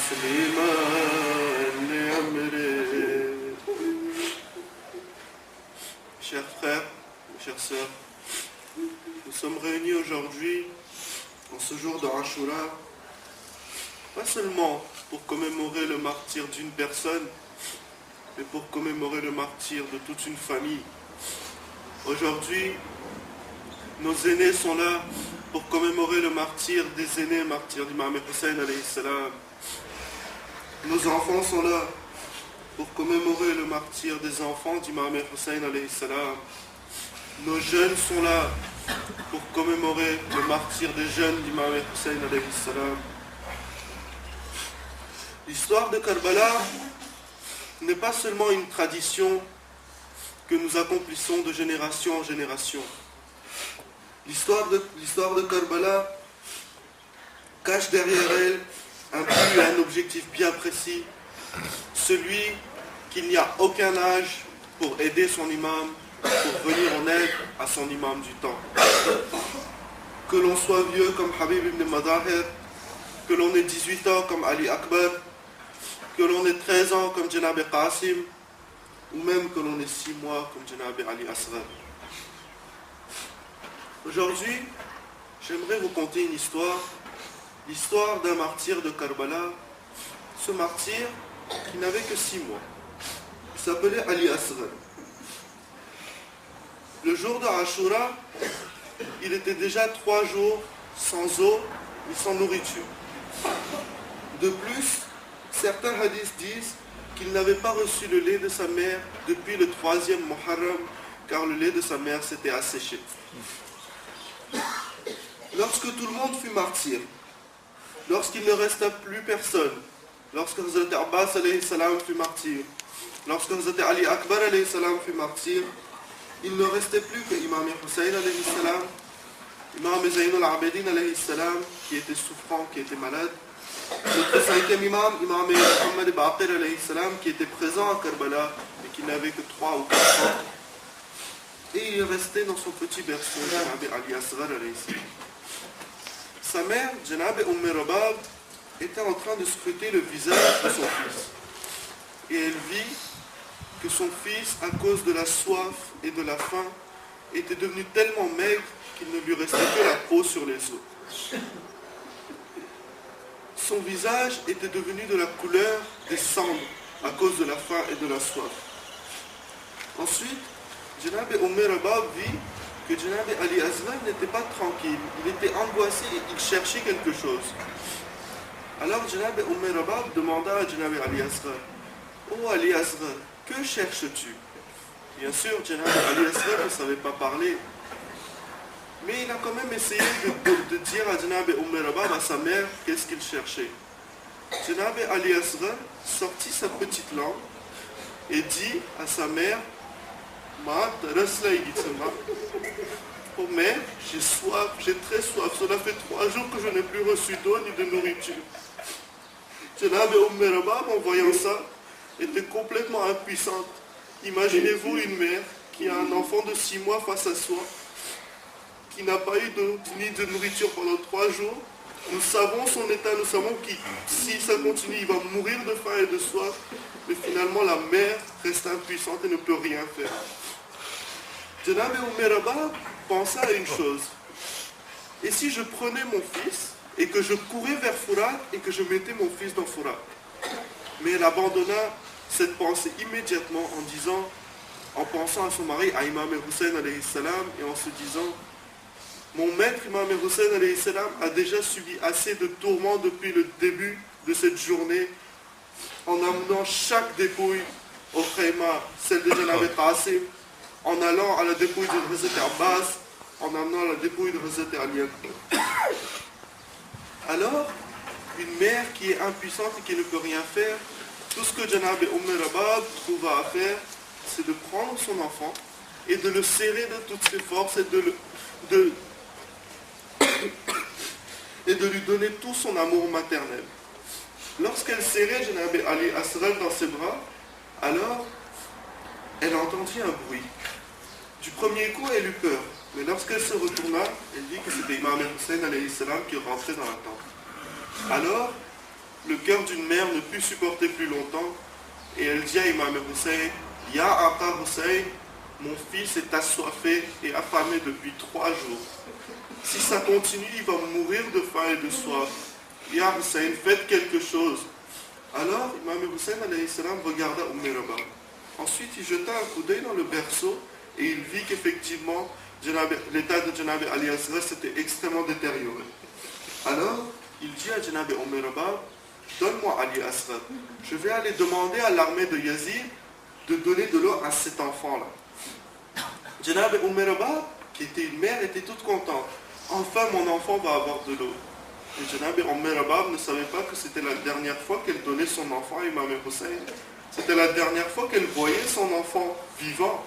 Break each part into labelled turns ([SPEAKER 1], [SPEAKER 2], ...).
[SPEAKER 1] تسليما لأمره. Chers frères, chères sœurs, nous sommes réunis aujourd'hui, en ce jour de Ashura, pas seulement pour commémorer le martyre d'une personne, mais pour commémorer le martyre de toute une famille. Aujourd'hui, nos aînés sont là pour commémorer le martyre des aînés, martyr d'Imam Hussein alayhi salam. Nos enfants sont là pour commémorer le martyr des enfants d'Imam Hussein alayhi salam. Nos jeunes sont là pour commémorer le martyr des jeunes d'Imam Hussein alayhi salam. L'histoire de Karbala n'est pas seulement une tradition que nous accomplissons de génération en génération. L'histoire de Karbala cache derrière elle un but et un objectif bien précis, celui qu'il n'y a aucun âge pour aider son imam, pour venir en aide à son imam du temps. Que l'on soit vieux comme Habib ibn Madahir, que l'on ait 18 ans comme Ali Akbar, que l'on ait 13 ans comme Janab Qasim, ou même que l'on ait 6 mois comme Janab Ali Asghar. Aujourd'hui, j'aimerais vous conter une histoire, l'histoire d'un martyr de Karbala, ce martyr qui n'avait que 6 mois. Il s'appelait Ali Asghar. Le jour de Ashura, il était déjà 3 jours sans eau et sans nourriture. De plus, certains hadiths disent qu'il n'avait pas reçu le lait de sa mère depuis le 3e Muharram, car le lait de sa mère s'était asséché. Lorsque tout le monde fut martyr, lorsqu'il ne resta plus personne, lorsque Hazrat Abbas alayhi salam fut martyr, lorsque Hazrat Ali Akbar alayhi salam fut martyr, il ne restait plus que Imam Hussein alayhi salam, Imam Zayn al-Abidin alayhi salam, qui était souffrant, qui était malade, notre 5e imam, Imam Muhammad Baqir alayhi salam, qui était présent à Karbala et qui n'avait que 3 ou 4 ans. Et il restait dans son petit berceau, Janab Ali Asghar alayhi salam. Sa mère, Janab Rabab, était en train de scruter le visage de son fils. Et elle vit que son fils, à cause de la soif et de la faim, était devenu tellement maigre qu'il ne lui restait que la peau sur les os. Son visage était devenu de la couleur des cendres à cause de la faim et de la soif. Ensuite, Janab Rabab vit que Janab Ali Asghar n'était pas tranquille, il était angoissé et il cherchait quelque chose. Alors Janab Rabab demanda à Janab Ali Asghar: Oh Ali Asghar, que cherches-tu? Bien sûr, Janab Ali Asghar ne savait pas parler, mais il a quand même essayé de dire à Janab Rabab, à sa mère, qu'est-ce qu'il cherchait. Janab Ali Asghar sortit sa petite langue et dit à sa mère: Oh mère, j'ai soif, j'ai très soif. Cela fait 3 jours que je n'ai plus reçu d'eau ni de nourriture. Janab Rabab, en voyant ça, était complètement impuissante. Imaginez-vous une mère qui a un enfant de 6 mois face à soi, qui n'a pas eu d'eau ni de nourriture pendant 3 jours. Nous savons son état, nous savons que si ça continue, il va mourir de faim et de soif. Mais finalement, la mère reste impuissante et ne peut rien faire. Janab Rabab pensa à une chose. Et si je prenais mon fils et que je courais vers Furat et que je mettais mon fils dans Furat? Mais elle abandonna cette pensée immédiatement en pensant à son mari, à Imam Hussein alayhi salam, et en se disant: mon maître Imam Hussein alayhi salam a déjà subi assez de tourments depuis le début de cette journée en amenant chaque dépouille au khayma, celle de Janab Qasim, en allant à la dépouille de Hazrat Abbas, en amenant la dépouille de Hazrat Ali. Alors, une mère qui est impuissante et qui ne peut rien faire, tout ce que Janab Rabab trouva à faire, c'est de prendre son enfant et de le serrer de toutes ses forces et de lui donner tout son amour maternel. Lorsqu'elle serrait Janab Ali Asghar dans ses bras, alors elle entendit un bruit. Du premier coup, elle eut peur, mais lorsqu'elle se retourna, elle dit que c'était Imam Hussein alayhi salam qui rentrait dans la tente. Alors, le cœur d'une mère ne put supporter plus longtemps et elle dit à Imam Hussein, Ya Aqa Hussein, mon fils est assoiffé et affamé depuis 3 jours. Si ça continue, il va mourir de faim et de soif. Ya Hussein, faites quelque chose. Alors, Imam Hussein alayhi salam regarda Rabah. Ensuite, il jeta un coup d'œil dans le berceau et il vit qu'effectivement, l'état de Janab Ali Asghar s'était extrêmement détérioré. Alors, il dit à Janab Rabah, donne-moi Ali Asghar. Je vais aller demander à l'armée de Yazid de donner de l'eau à cet enfant-là. Janab Rabah, qui était une mère, était toute contente. Enfin, mon enfant va avoir de l'eau. Et Janab Rabah ne savait pas que c'était la dernière fois qu'elle donnait son enfant à Imam Hussein. C'était la dernière fois qu'elle voyait son enfant vivant.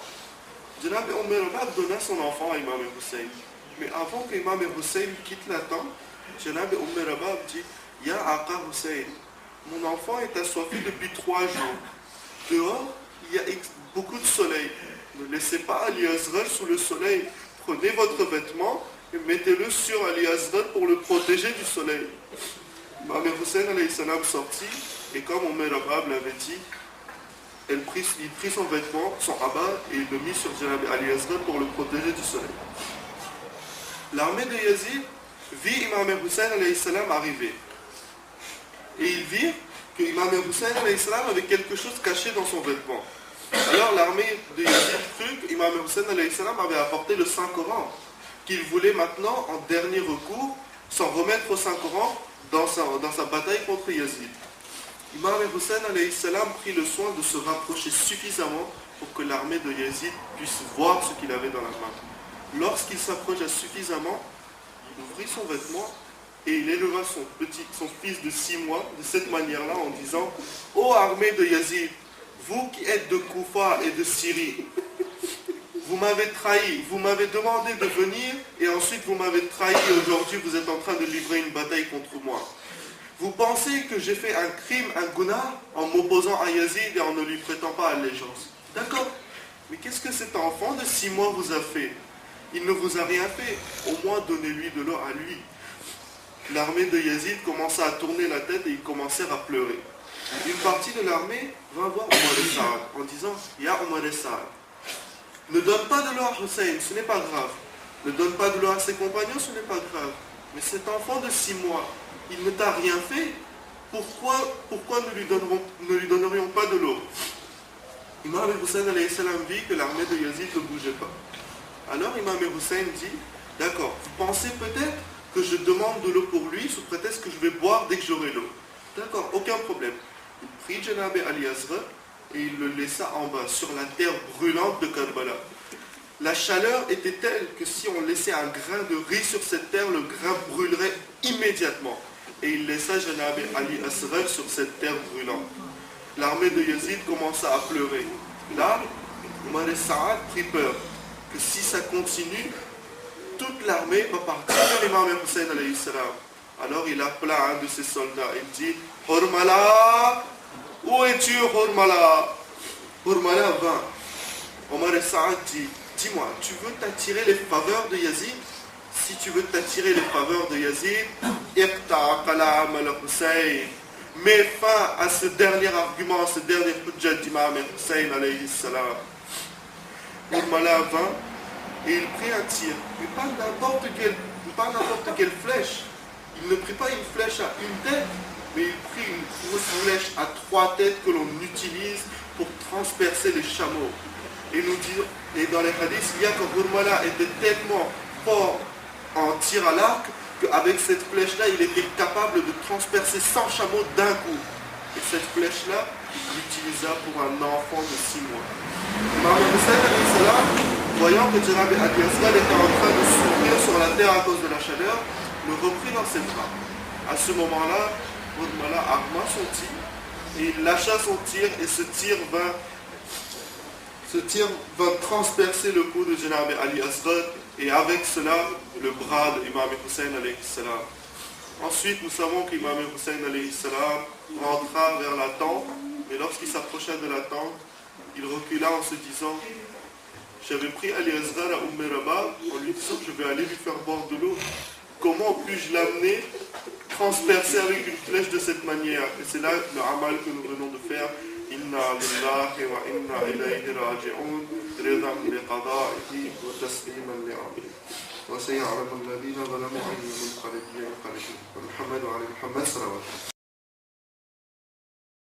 [SPEAKER 1] Janab Rabah donna son enfant à Imam Hussein. Mais avant qu'Imam Hussein quitte la tente, Janab Rabah dit, Ya Aqa Hussein, mon enfant est assoiffé depuis 3 jours. Dehors, il y a beaucoup de soleil. Ne laissez pas Ali Asghar sous le soleil. Prenez votre vêtement et mettez-le sur Ali Asghar pour le protéger du soleil. Imam Hussein alayhi salam sortit et comme Rabah l'avait dit, il prit son vêtement, son abat, et il le mit sur Janab Ali Asghar pour le protéger du soleil. L'armée de Yazid vit Imam Hussein alayhi salam arriver. Et ils virent que Imam Hussein alayhi salam avait quelque chose caché dans son vêtement. Alors l'armée de Yazid crut qu'Imam Hussein alayhi salam avait apporté le Saint-Coran, qu'il voulait maintenant, en dernier recours, s'en remettre au Saint-Coran dans sa bataille contre Yazid. Imam Hussein alayhi salam prit le soin de se rapprocher suffisamment pour que l'armée de Yazid puisse voir ce qu'il avait dans la main. Lorsqu'il s'approcha suffisamment, il ouvrit son vêtement et il éleva son fils de 6 mois de cette manière-là en disant, ô armée de Yazid, vous qui êtes de Koufa et de Syrie, vous m'avez trahi, vous m'avez demandé de venir et ensuite vous m'avez trahi et aujourd'hui vous êtes en train de livrer une bataille contre moi. Vous pensez que j'ai fait un crime, un guna, en m'opposant à Yazid et en ne lui prêtant pas allégeance. D'accord. Mais qu'est-ce que cet enfant de 6 mois vous a fait? Il ne vous a rien fait. Au moins donnez-lui de l'eau à lui. L'armée de Yazid commença à tourner la tête et ils commencèrent à pleurer. Une partie de l'armée va voir Omar al-Sa'ad en disant, Ya Omar al-Sa'ad, ne donne pas de l'eau à Hussein, ce n'est pas grave. Ne donne pas de l'eau à ses compagnons, ce n'est pas grave. Mais cet enfant de 6 mois, il ne t'a rien fait. Pourquoi ne lui donnerions pas de l'eau? Imam Hussein alayhi salam vit que l'armée de Yazid ne bougeait pas. Alors Imam Hussein dit, d'accord, vous pensez peut-être que je demande de l'eau pour lui sous prétexte que je vais boire dès que j'aurai l'eau. D'accord, aucun problème. Il prit Janab Ali Asghar et il le laissa en bas, sur la terre brûlante de Karbala. La chaleur était telle que si on laissait un grain de riz sur cette terre, le grain brûlerait immédiatement. Et il laissa Janab Ali Asghar sur cette terre brûlante. L'armée de Yazid commença à pleurer. Là, Omar al-Sa'ad prit peur que si ça continue, toute l'armée va partir de l'imam Hussein alayhi salam. Alors il appela un de ses soldats. Il dit, Hurmala, où es-tu Hurmala? Hurmala vint. Omar al-Sa'ad dit, dis-moi, tu veux t'attirer les faveurs de Yazid? Si tu veux t'attirer les faveurs de Yazid, iqta kalam al-Hussein. Mets fin à ce dernier argument, à ce dernier hujjat d'imam Hussein alayhi salam. Hurmala vint et il prit un tir, mais pas n'importe quelle flèche. Il ne prit pas une flèche à une tête, mais il prit une grosse flèche à 3 têtes que l'on utilise pour transpercer les chameaux. Et dans les hadiths, il y a que Hurmala était tellement fort en tir à l'arc qu'avec cette flèche-là, il était capable de transpercer 100 chameaux d'un coup. Et cette flèche-là, il l'utilisa pour un enfant de 6 mois. Imam Hussein alayhi salam, voyant que Janab Ali Asghar était en train de souffrir sur la terre à cause de la chaleur, le reprit dans ses bras. À ce moment-là, Hurmala arma son tir et il lâcha son tir et ce tir va transpercer le cou de Janab Ali Asghar et avec cela le bras de Imam Hussein alayhi salam. Ensuite, nous savons qu'Imam Hussein alayhi salam rentra vers la tente, mais lorsqu'il s'approcha de la tente, il recula en se disant, j'avais pris Ali Asghar à Rabah en lui disant, je vais aller lui faire boire de l'eau. Comment puis-je l'amener transpercer avec une flèche de cette manière. Et c'est là le amal que nous venons de faire. Inna lillahi wa inna ilayhi raji'un, ridan bi qada'ihi wa tasliman li amrihi. وسيعلم الذين ظلموا أي منقلب ينقلبون. محمد وعلى محمد صلوات الله.